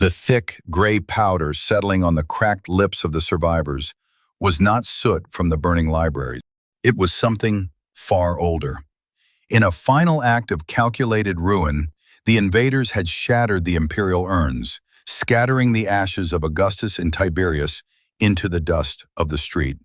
The thick, gray powder settling on the cracked lips of the survivors was not soot from the burning libraries. It was something far older. In a final act of calculated ruin, the invaders had shattered the imperial urns, scattering the ashes of Augustus and Tiberius into the dust of the street.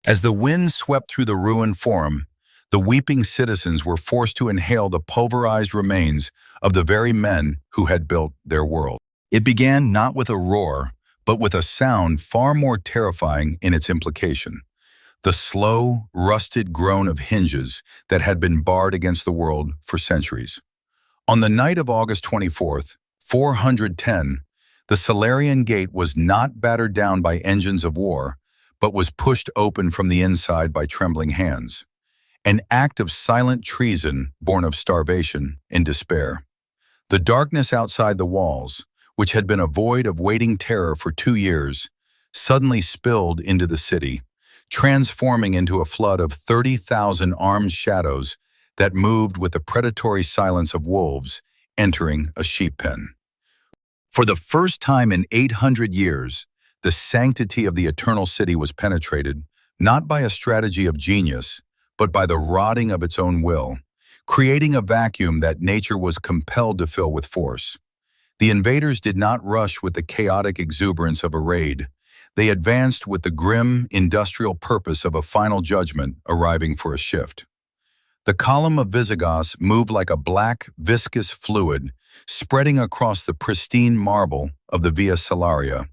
As the wind swept through the ruined forum, the weeping citizens were forced to inhale the pulverized remains of the very men who had built their world. It began not with a roar, but with a sound far more terrifying in its implication. The slow, rusted groan of hinges that had been barred against the world for centuries. On the night of August 24th, 410, the Salarian Gate was not battered down by engines of war, but was pushed open from the inside by trembling hands. An act of silent treason born of starvation and despair. The darkness outside the walls, which had been a void of waiting terror for 2 years, suddenly spilled into the city, transforming into a flood of 30,000 armed shadows that moved with the predatory silence of wolves entering a sheep pen. For the first time in 800 years, the sanctity of the eternal city was penetrated, not by a strategy of genius, but by the rotting of its own will, creating a vacuum that nature was compelled to fill with force. The invaders did not rush with the chaotic exuberance of a raid. They advanced with the grim, industrial purpose of a final judgment arriving for a shift. The column of Visigoths moved like a black, viscous fluid, spreading across the pristine marble of the Via Salaria,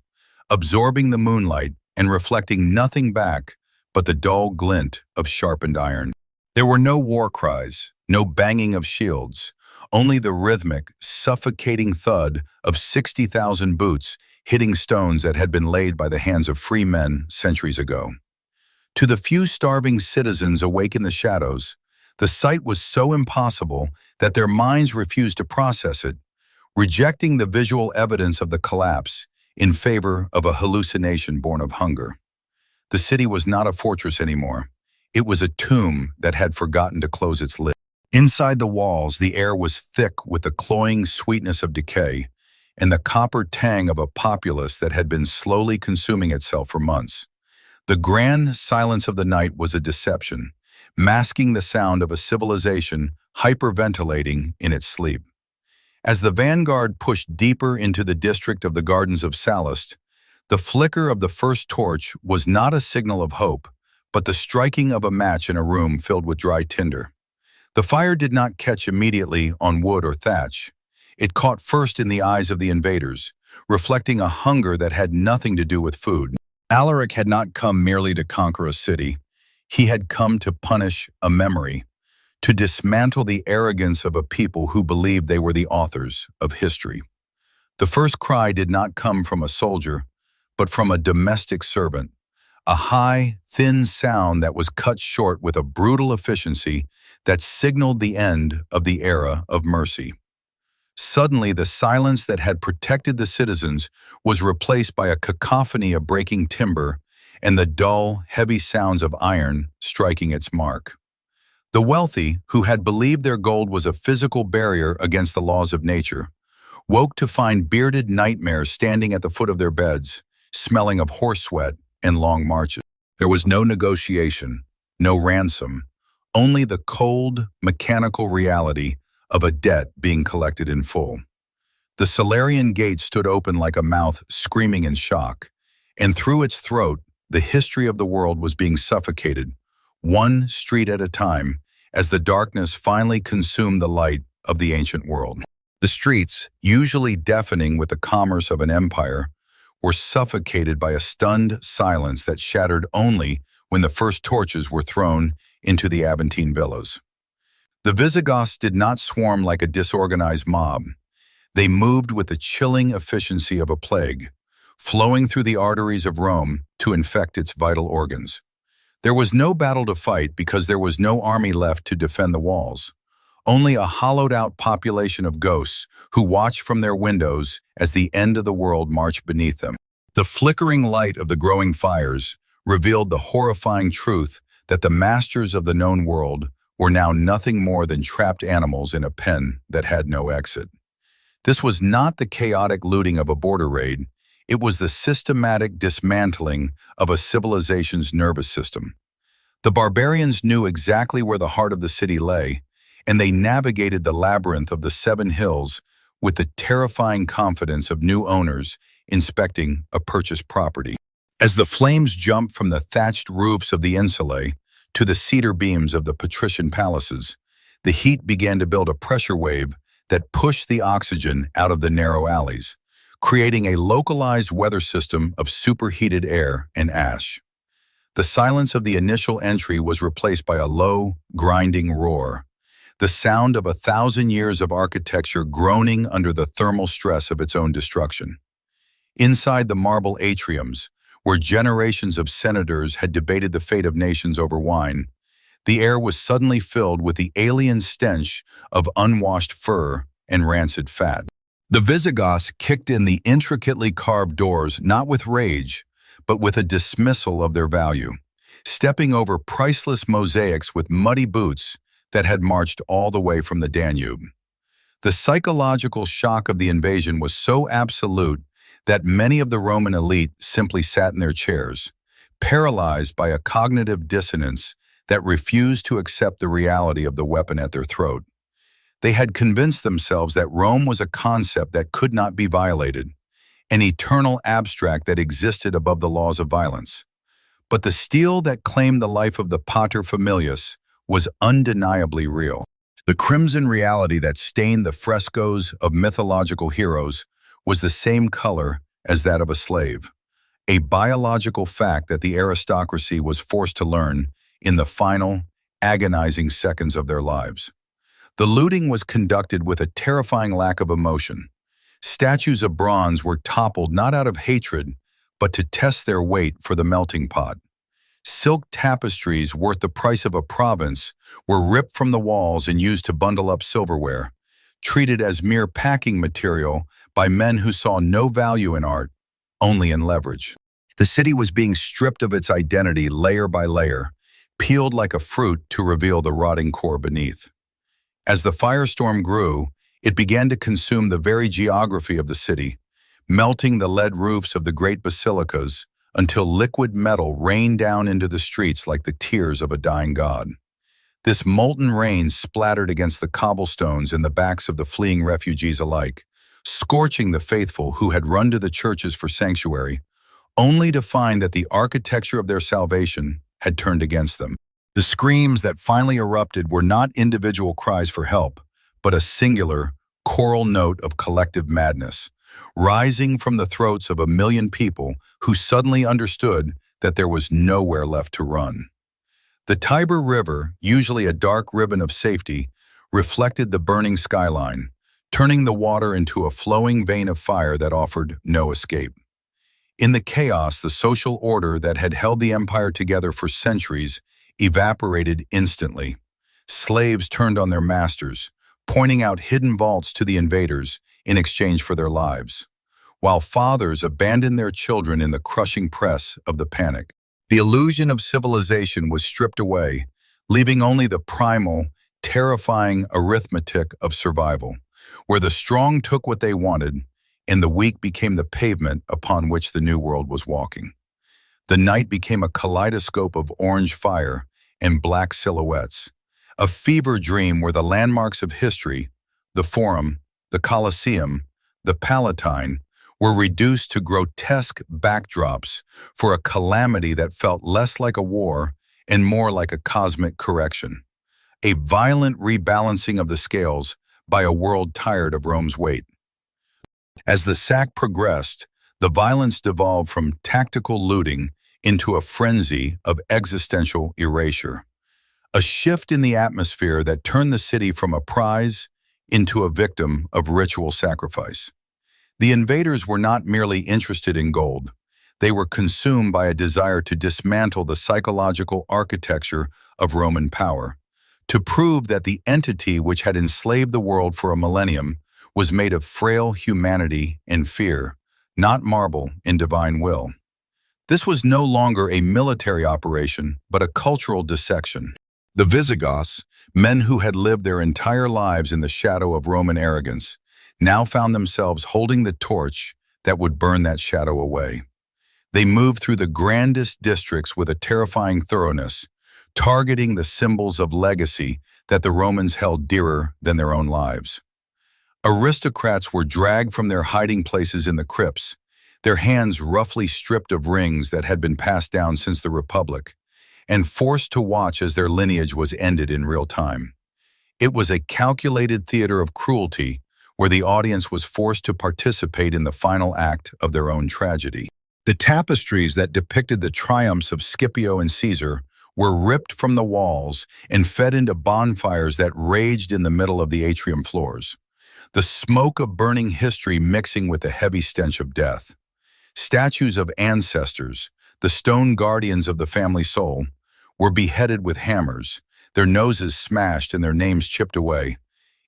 absorbing the moonlight and reflecting nothing back but the dull glint of sharpened iron. There were no war cries, no banging of shields, only the rhythmic, suffocating thud of 60,000 boots hitting stones that had been laid by the hands of free men centuries ago. To the few starving citizens awake in the shadows, the sight was so impossible that their minds refused to process it, rejecting the visual evidence of the collapse in favor of a hallucination born of hunger. The city was not a fortress anymore. It was a tomb that had forgotten to close its lid. Inside the walls, the air was thick with the cloying sweetness of decay and the copper tang of a populace that had been slowly consuming itself for months. The grand silence of the night was a deception, masking the sound of a civilization hyperventilating in its sleep. As the vanguard pushed deeper into the district of the Gardens of Sallust, the flicker of the first torch was not a signal of hope, but the striking of a match in a room filled with dry tinder. The fire did not catch immediately on wood or thatch. It caught first in the eyes of the invaders, reflecting a hunger that had nothing to do with food. Alaric had not come merely to conquer a city. He had come to punish a memory, to dismantle the arrogance of a people who believed they were the authors of history. The first cry did not come from a soldier, but from a domestic servant, a high, thin sound that was cut short with a brutal efficiency that signaled the end of the era of mercy. Suddenly, the silence that had protected the citizens was replaced by a cacophony of breaking timber and the dull, heavy sounds of iron striking its mark. The wealthy, who had believed their gold was a physical barrier against the laws of nature, woke to find bearded nightmares standing at the foot of their beds, smelling of horse sweat and long marches. There was no negotiation, no ransom, only the cold, mechanical reality of a debt being collected in full. The Salarian Gate stood open like a mouth screaming in shock, and through its throat, the history of the world was being suffocated, one street at a time, as the darkness finally consumed the light of the ancient world. The streets, usually deafening with the commerce of an empire, were suffocated by a stunned silence that shattered only when the first torches were thrown into the Aventine villas. The Visigoths did not swarm like a disorganized mob. They moved with the chilling efficiency of a plague, flowing through the arteries of Rome to infect its vital organs. There was no battle to fight because there was no army left to defend the walls, only a hollowed-out population of ghosts who watched from their windows as the end of the world marched beneath them. The flickering light of the growing fires revealed the horrifying truth that the masters of the known world were now nothing more than trapped animals in a pen that had no exit. This was not the chaotic looting of a border raid, it was the systematic dismantling of a civilization's nervous system. The barbarians knew exactly where the heart of the city lay, and they navigated the labyrinth of the 7 hills with the terrifying confidence of new owners inspecting a purchased property. As the flames jumped from the thatched roofs of the insulae to the cedar beams of the patrician palaces, the heat began to build a pressure wave that pushed the oxygen out of the narrow alleys, creating a localized weather system of superheated air and ash. The silence of the initial entry was replaced by a low, grinding roar, the sound of 1,000 years of architecture groaning under the thermal stress of its own destruction. Inside the marble atriums, where generations of senators had debated the fate of nations over wine, the air was suddenly filled with the alien stench of unwashed fur and rancid fat. The Visigoths kicked in the intricately carved doors not with rage, but with a dismissal of their value, stepping over priceless mosaics with muddy boots that had marched all the way from the Danube. The psychological shock of the invasion was so absolute that many of the Roman elite simply sat in their chairs, paralyzed by a cognitive dissonance that refused to accept the reality of the weapon at their throat. They had convinced themselves that Rome was a concept that could not be violated, an eternal abstract that existed above the laws of violence. But the steel that claimed the life of the pater familias was undeniably real. The crimson reality that stained the frescoes of mythological heroes was the same color as that of a slave, a biological fact that the aristocracy was forced to learn in the final, agonizing seconds of their lives. The looting was conducted with a terrifying lack of emotion. Statues of bronze were toppled not out of hatred, but to test their weight for the melting pot. Silk tapestries worth the price of a province were ripped from the walls and used to bundle up silverware, treated as mere packing material by men who saw no value in art, only in leverage. The city was being stripped of its identity layer by layer, peeled like a fruit to reveal the rotting core beneath. As the firestorm grew, it began to consume the very geography of the city, melting the lead roofs of the great basilicas until liquid metal rained down into the streets like the tears of a dying god. This molten rain splattered against the cobblestones and the backs of the fleeing refugees alike, scorching the faithful who had run to the churches for sanctuary, only to find that the architecture of their salvation had turned against them. The screams that finally erupted were not individual cries for help, but a singular, choral note of collective madness, rising from the throats of 1,000,000 people who suddenly understood that there was nowhere left to run. The Tiber River, usually a dark ribbon of safety, reflected the burning skyline, turning the water into a flowing vein of fire that offered no escape. In the chaos, the social order that had held the empire together for centuries evaporated instantly. Slaves turned on their masters, pointing out hidden vaults to the invaders in exchange for their lives, while fathers abandoned their children in the crushing press of the panic. The illusion of civilization was stripped away, leaving only the primal, terrifying arithmetic of survival, where the strong took what they wanted and the weak became the pavement upon which the new world was walking. The night became a kaleidoscope of orange fire and black silhouettes, a fever dream where the landmarks of history, the Forum, the Colosseum, the Palatine, were reduced to grotesque backdrops for a calamity that felt less like a war and more like a cosmic correction, a violent rebalancing of the scales by a world tired of Rome's weight. As the sack progressed, the violence devolved from tactical looting into a frenzy of existential erasure, a shift in the atmosphere that turned the city from a prize into a victim of ritual sacrifice. The invaders were not merely interested in gold. They were consumed by a desire to dismantle the psychological architecture of Roman power, to prove that the entity which had enslaved the world for a millennium was made of frail humanity and fear, not marble and divine will. This was no longer a military operation, but a cultural dissection. The Visigoths, men who had lived their entire lives in the shadow of Roman arrogance, now found themselves holding the torch that would burn that shadow away. They moved through the grandest districts with a terrifying thoroughness, targeting the symbols of legacy that the Romans held dearer than their own lives. Aristocrats were dragged from their hiding places in the crypts, their hands roughly stripped of rings that had been passed down since the Republic, and forced to watch as their lineage was ended in real time. It was a calculated theater of cruelty where the audience was forced to participate in the final act of their own tragedy. The tapestries that depicted the triumphs of Scipio and Caesar were ripped from the walls and fed into bonfires that raged in the middle of the atrium floors, the smoke of burning history mixing with the heavy stench of death. Statues of ancestors, the stone guardians of the family soul, were beheaded with hammers, their noses smashed and their names chipped away,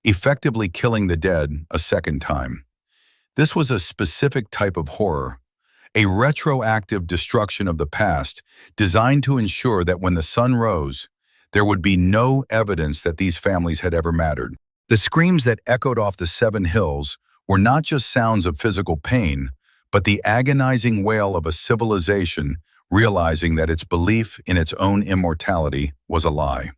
effectively killing the dead a second time. This was a specific type of horror, a retroactive destruction of the past designed to ensure that when the sun rose, there would be no evidence that these families had ever mattered. The screams that echoed off the 7 hills were not just sounds of physical pain, but the agonizing wail of a civilization realizing that its belief in its own immortality was a lie.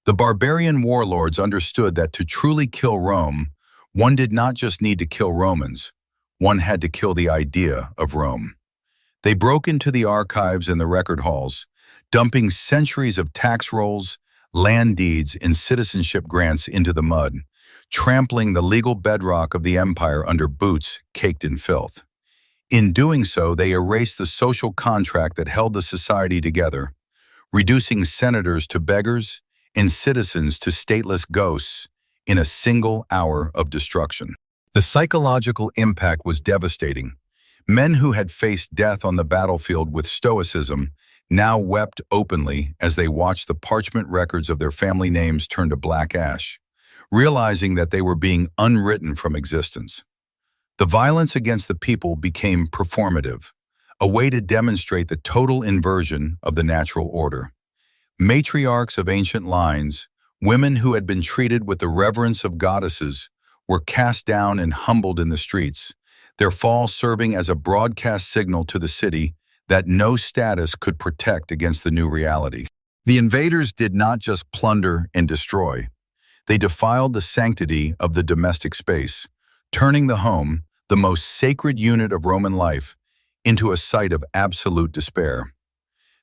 The barbarian warlords understood that to truly kill Rome, one did not just need to kill Romans, one had to kill the idea of Rome. They broke into the archives and the record halls, dumping centuries of tax rolls, land deeds, and citizenship grants into the mud, trampling the legal bedrock of the empire under boots caked in filth. In doing so, they erased the social contract that held the society together, reducing senators to beggars and citizens to stateless ghosts in a single hour of destruction. The psychological impact was devastating. Men who had faced death on the battlefield with stoicism now wept openly as they watched the parchment records of their family names turn to black ash, realizing that they were being unwritten from existence. The violence against the people became performative, a way to demonstrate the total inversion of the natural order. Matriarchs of ancient lines, women who had been treated with the reverence of goddesses, were cast down and humbled in the streets, their fall serving as a broadcast signal to the city that no status could protect against the new reality. The invaders did not just plunder and destroy. They defiled the sanctity of the domestic space, turning the home, the most sacred unit of Roman life, into a site of absolute despair.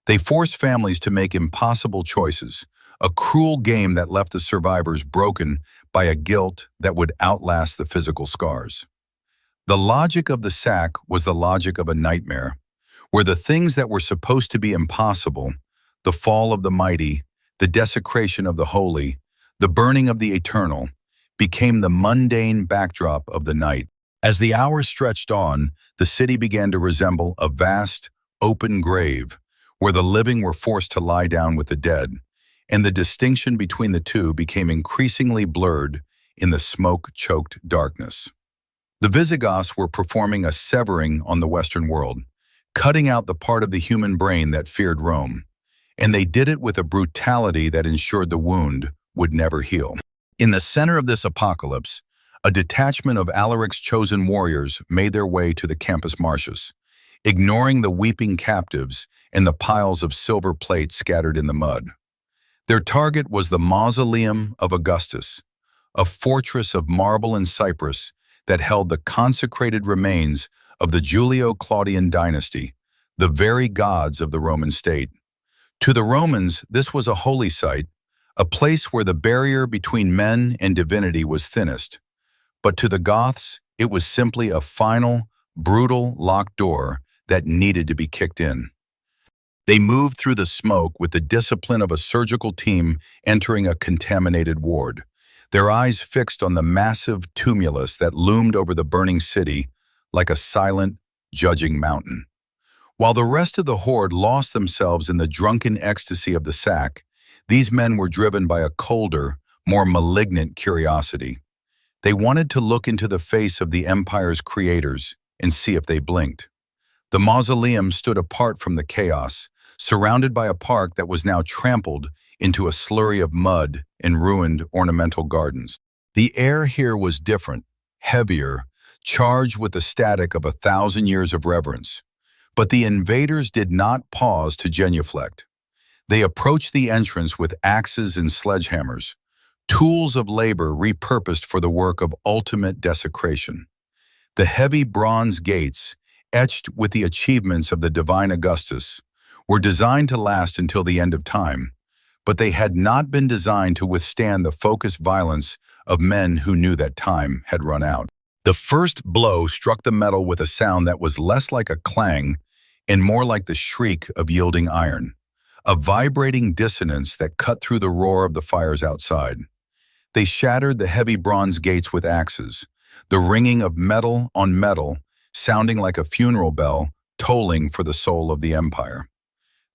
They forced families to make impossible choices, a cruel game that left the survivors broken by a guilt that would outlast the physical scars. The logic of the sack was the logic of a nightmare, where the things that were supposed to be impossible, the fall of the mighty, the desecration of the holy, the burning of the eternal, became the mundane backdrop of the night. As the hours stretched on, the city began to resemble a vast, open grave, where the living were forced to lie down with the dead, and the distinction between the two became increasingly blurred in the smoke-choked darkness. The Visigoths were performing a severing on the Western world, cutting out the part of the human brain that feared Rome, and they did it with a brutality that ensured the wound would never heal. In the center of this apocalypse, a detachment of Alaric's chosen warriors made their way to the Campus Martius, ignoring the weeping captives and the piles of silver plate scattered in the mud. Their target was the Mausoleum of Augustus, a fortress of marble and cypress that held the consecrated remains of the Julio-Claudian dynasty, the very gods of the Roman state. To the Romans, this was a holy site, a place where the barrier between men and divinity was thinnest. But to the Goths, it was simply a final, brutal locked door that needed to be kicked in. They moved through the smoke with the discipline of a surgical team entering a contaminated ward, their eyes fixed on the massive tumulus that loomed over the burning city like a silent, judging mountain. While the rest of the horde lost themselves in the drunken ecstasy of the sack, these men were driven by a colder, more malignant curiosity. They wanted to look into the face of the empire's creators and see if they blinked. The mausoleum stood apart from the chaos, surrounded by a park that was now trampled into a slurry of mud and ruined ornamental gardens. The air here was different, heavier, charged with the static of 1,000 years of reverence. But the invaders did not pause to genuflect. They approached the entrance with axes and sledgehammers, tools of labor repurposed for the work of ultimate desecration. The heavy bronze gates, etched with the achievements of the divine Augustus, were designed to last until the end of time, but they had not been designed to withstand the focused violence of men who knew that time had run out. The first blow struck the metal with a sound that was less like a clang and more like the shriek of yielding iron, a vibrating dissonance that cut through the roar of the fires outside. They shattered the heavy bronze gates with axes, the ringing of metal on metal sounding like a funeral bell tolling for the soul of the empire.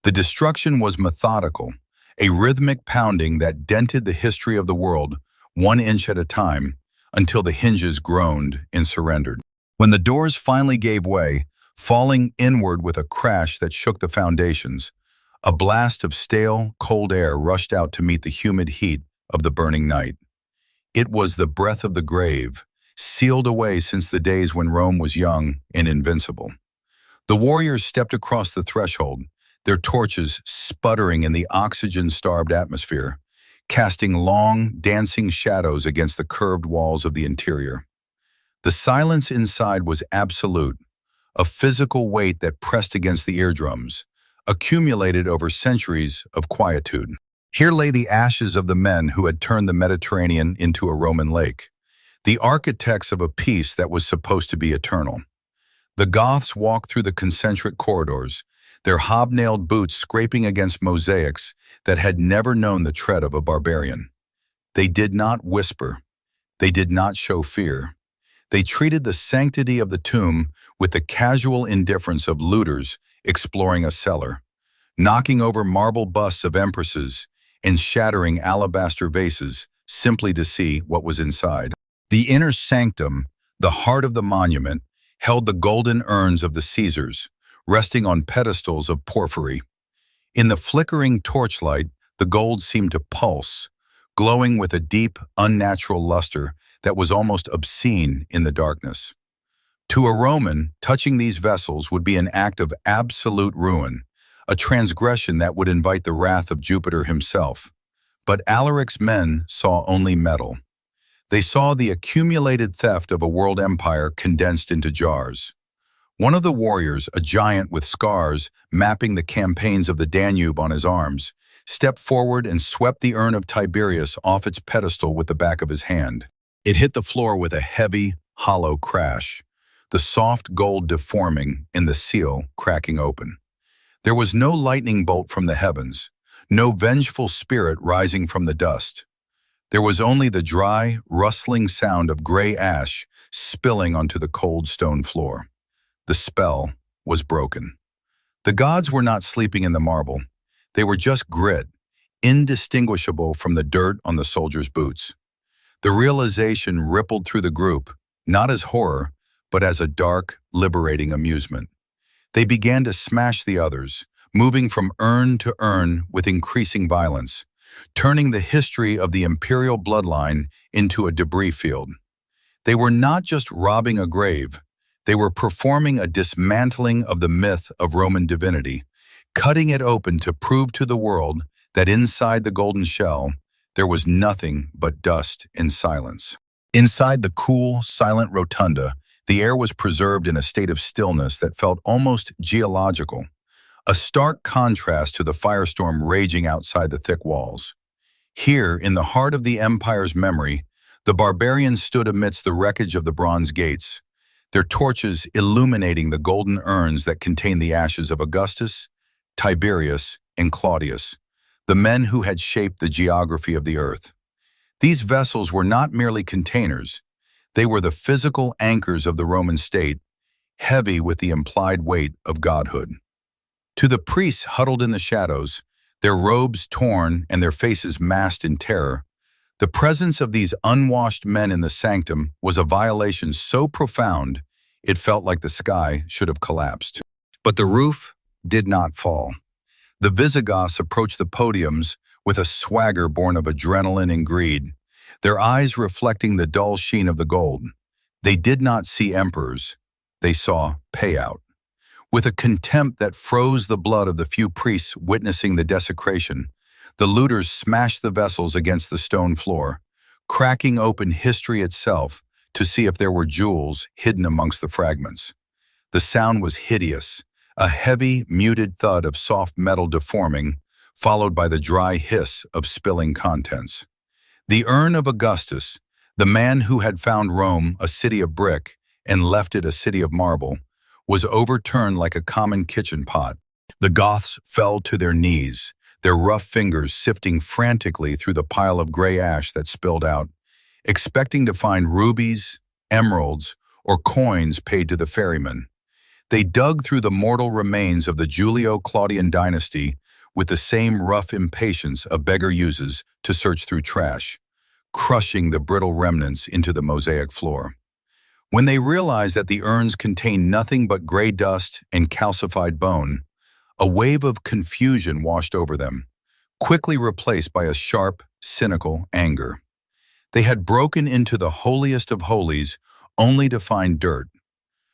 The destruction was methodical, a rhythmic pounding that dented the history of the world 1 inch at a time until the hinges groaned and surrendered. When the doors finally gave way, falling inward with a crash that shook the foundations, a blast of stale, cold air rushed out to meet the humid heat of the burning night. It was the breath of the grave, sealed away since the days when Rome was young and invincible. The warriors stepped across the threshold, their torches sputtering in the oxygen-starved atmosphere, casting long, dancing shadows against the curved walls of the interior. The silence inside was absolute, a physical weight that pressed against the eardrums, accumulated over centuries of quietude. Here lay the ashes of the men who had turned the Mediterranean into a Roman lake, the architects of a peace that was supposed to be eternal. The Goths walked through the concentric corridors, their hobnailed boots scraping against mosaics that had never known the tread of a barbarian. They did not whisper. They did not show fear. They treated the sanctity of the tomb with the casual indifference of looters exploring a cellar, knocking over marble busts of empresses and shattering alabaster vases simply to see what was inside. The inner sanctum, the heart of the monument, held the golden urns of the Caesars, resting on pedestals of porphyry. In the flickering torchlight, the gold seemed to pulse, glowing with a deep, unnatural luster that was almost obscene in the darkness. To a Roman, touching these vessels would be an act of absolute ruin, a transgression that would invite the wrath of Jupiter himself. But Alaric's men saw only metal. They saw the accumulated theft of a world empire condensed into jars. One of the warriors, a giant with scars mapping the campaigns of the Danube on his arms, stepped forward and swept the urn of Tiberius off its pedestal with the back of his hand. It hit the floor with a heavy, hollow crash, the soft gold deforming and the seal cracking open. There was no lightning bolt from the heavens, no vengeful spirit rising from the dust. There was only the dry, rustling sound of gray ash spilling onto the cold stone floor. The spell was broken. The gods were not sleeping in the marble. They were just grit, indistinguishable from the dirt on the soldiers' boots. The realization rippled through the group, not as horror, but as a dark, liberating amusement. They began to smash the others, moving from urn to urn with increasing violence, turning the history of the imperial bloodline into a debris field. They were not just robbing a grave, they were performing a dismantling of the myth of Roman divinity, cutting it open to prove to the world that inside the golden shell, there was nothing but dust and silence. Inside the cool, silent rotunda, the air was preserved in a state of stillness that felt almost geological, a stark contrast to the firestorm raging outside the thick walls. Here, in the heart of the empire's memory, the barbarians stood amidst the wreckage of the bronze gates, their torches illuminating the golden urns that contained the ashes of Augustus, Tiberius, and Claudius, the men who had shaped the geography of the earth. These vessels were not merely containers, they were the physical anchors of the Roman state, heavy with the implied weight of godhood. To the priests huddled in the shadows, their robes torn and their faces masked in terror, the presence of these unwashed men in the sanctum was a violation so profound it felt like the sky should have collapsed. But the roof did not fall. The Visigoths approached the podiums with a swagger born of adrenaline and greed, their eyes reflecting the dull sheen of the gold. They did not see emperors, they saw payout. With a contempt that froze the blood of the few priests witnessing the desecration, the looters smashed the vessels against the stone floor, cracking open history itself to see if there were jewels hidden amongst the fragments. The sound was hideous, a heavy, muted thud of soft metal deforming, followed by the dry hiss of spilling contents. The urn of Augustus, the man who had found Rome a city of brick and left it a city of marble, was overturned like a common kitchen pot. The Goths fell to their knees, their rough fingers sifting frantically through the pile of gray ash that spilled out, expecting to find rubies, emeralds, or coins paid to the ferryman. They dug through the mortal remains of the Julio-Claudian dynasty with the same rough impatience a beggar uses to search through trash, crushing the brittle remnants into the mosaic floor. When they realized that the urns contained nothing but gray dust and calcified bone, a wave of confusion washed over them, quickly replaced by a sharp, cynical anger. They had broken into the holiest of holies only to find dirt.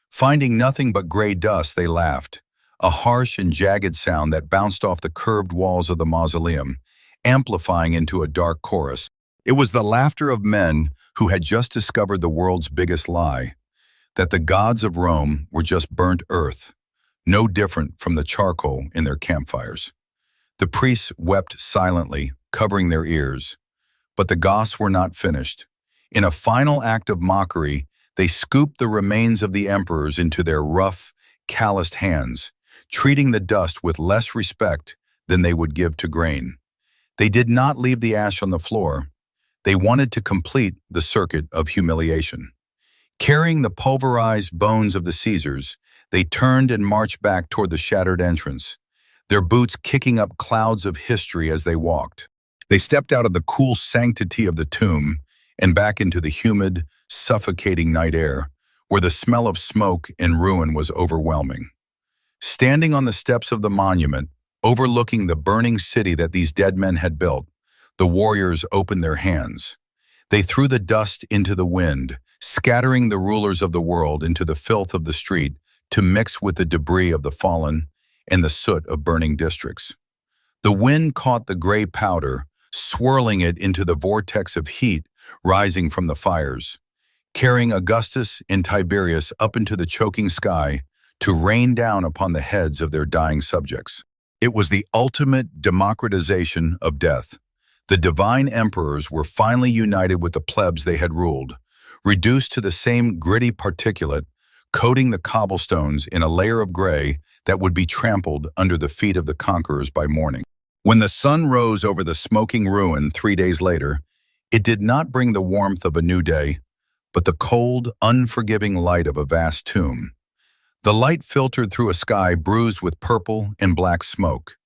Finding nothing but gray dust, they laughed, a harsh and jagged sound that bounced off the curved walls of the mausoleum, amplifying into a dark chorus. It was the laughter of men who had just discovered the world's biggest lie, that the gods of Rome were just burnt earth, no different from the charcoal in their campfires. The priests wept silently, covering their ears. But the Goths were not finished. In a final act of mockery, they scooped the remains of the emperors into their rough, calloused hands, treating the dust with less respect than they would give to grain. They did not leave the ash on the floor. They wanted to complete the circuit of humiliation. Carrying the pulverized bones of the Caesars, they turned and marched back toward the shattered entrance, their boots kicking up clouds of history as they walked. They stepped out of the cool sanctity of the tomb and back into the humid, suffocating night air, where the smell of smoke and ruin was overwhelming. Standing on the steps of the monument, overlooking the burning city that these dead men had built, the warriors opened their hands. They threw the dust into the wind, scattering the rulers of the world into the filth of the street to mix with the debris of the fallen and the soot of burning districts. The wind caught the gray powder, swirling it into the vortex of heat rising from the fires, carrying Augustus and Tiberius up into the choking sky to rain down upon the heads of their dying subjects. It was the ultimate democratization of death. The divine emperors were finally united with the plebs they had ruled, reduced to the same gritty particulate, coating the cobblestones in a layer of gray that would be trampled under the feet of the conquerors by morning. When the sun rose over the smoking ruin 3 days later, it did not bring the warmth of a new day, but the cold, unforgiving light of a vast tomb. The light filtered through a sky bruised with purple and black smoke,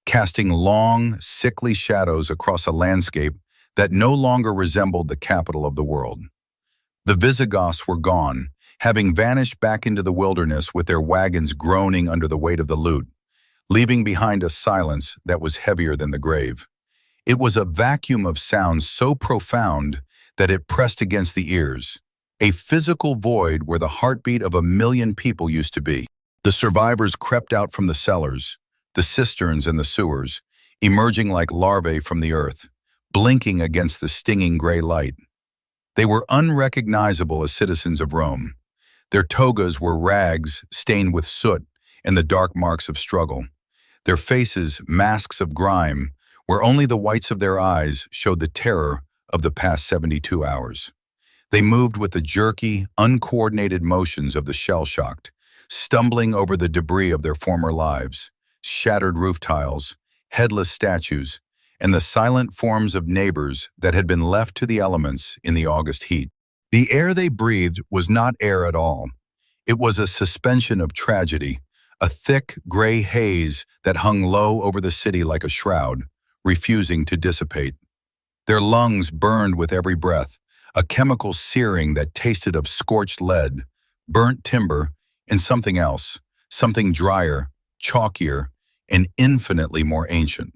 casting long, sickly shadows across a landscape that no longer resembled the capital of the world. The Visigoths were gone, having vanished back into the wilderness with their wagons groaning under the weight of the loot, leaving behind a silence that was heavier than the grave. It was a vacuum of sound so profound that it pressed against the ears, a physical void where the heartbeat of 1,000,000 people used to be. The survivors crept out from the cellars, the cisterns and the sewers, emerging like larvae from the earth, blinking against the stinging gray light. They were unrecognizable as citizens of Rome. Their togas were rags stained with soot and the dark marks of struggle. Their faces masks of grime, where only the whites of their eyes showed the terror of the past 72 hours. They moved with the jerky, uncoordinated motions of the shell-shocked, stumbling over the debris of their former lives, shattered roof tiles, headless statues, and the silent forms of neighbors that had been left to the elements in the August heat. The air they breathed was not air at all. It was a suspension of tragedy, a thick, gray haze that hung low over the city like a shroud, refusing to dissipate. Their lungs burned with every breath, a chemical searing that tasted of scorched lead, burnt timber, and something else, something drier, chalkier, and infinitely more ancient.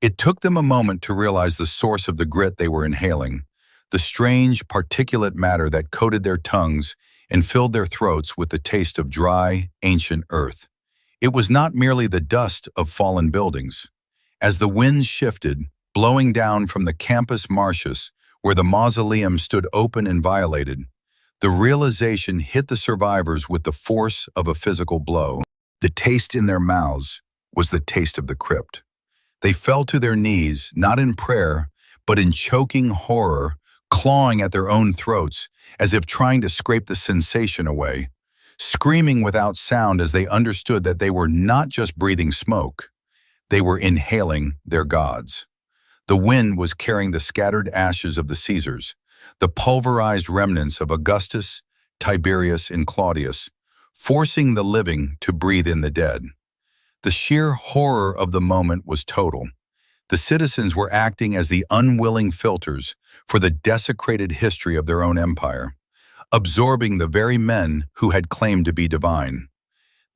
It took them a moment to realize the source of the grit they were inhaling, the strange particulate matter that coated their tongues and filled their throats with the taste of dry, ancient earth. It was not merely the dust of fallen buildings. As the winds shifted, blowing down from the Campus Martius, where the mausoleum stood open and violated, the realization hit the survivors with the force of a physical blow. The taste in their mouths was the taste of the crypt. They fell to their knees, not in prayer, but in choking horror, clawing at their own throats, as if trying to scrape the sensation away, screaming without sound as they understood that they were not just breathing smoke, they were inhaling their gods. The wind was carrying the scattered ashes of the Caesars, the pulverized remnants of Augustus, Tiberius, and Claudius, forcing the living to breathe in the dead. The sheer horror of the moment was total. The citizens were acting as the unwilling filters for the desecrated history of their own empire, absorbing the very men who had claimed to be divine.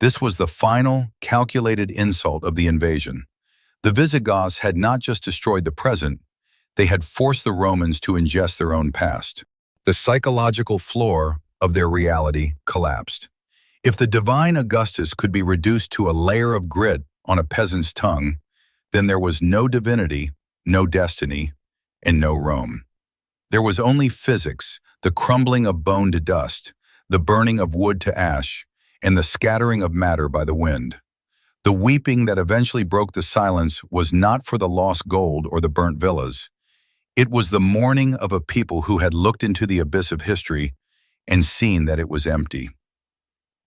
This was the final, calculated insult of the invasion. The Visigoths had not just destroyed the present, they had forced the Romans to ingest their own past. The psychological floor of their reality collapsed. If the divine Augustus could be reduced to a layer of grit on a peasant's tongue, then there was no divinity, no destiny, and no Rome. There was only physics, the crumbling of bone to dust, the burning of wood to ash, and the scattering of matter by the wind. The weeping that eventually broke the silence was not for the lost gold or the burnt villas. It was the mourning of a people who had looked into the abyss of history and seen that it was empty.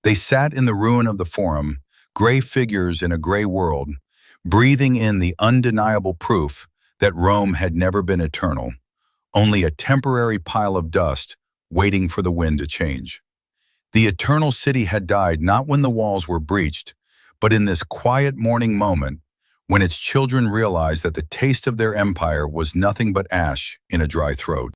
They sat in the ruin of the Forum, gray figures in a gray world, breathing in the undeniable proof that Rome had never been eternal, only a temporary pile of dust waiting for the wind to change. The eternal city had died not when the walls were breached, but in this quiet morning moment when its children realized that the taste of their empire was nothing but ash in a dry throat.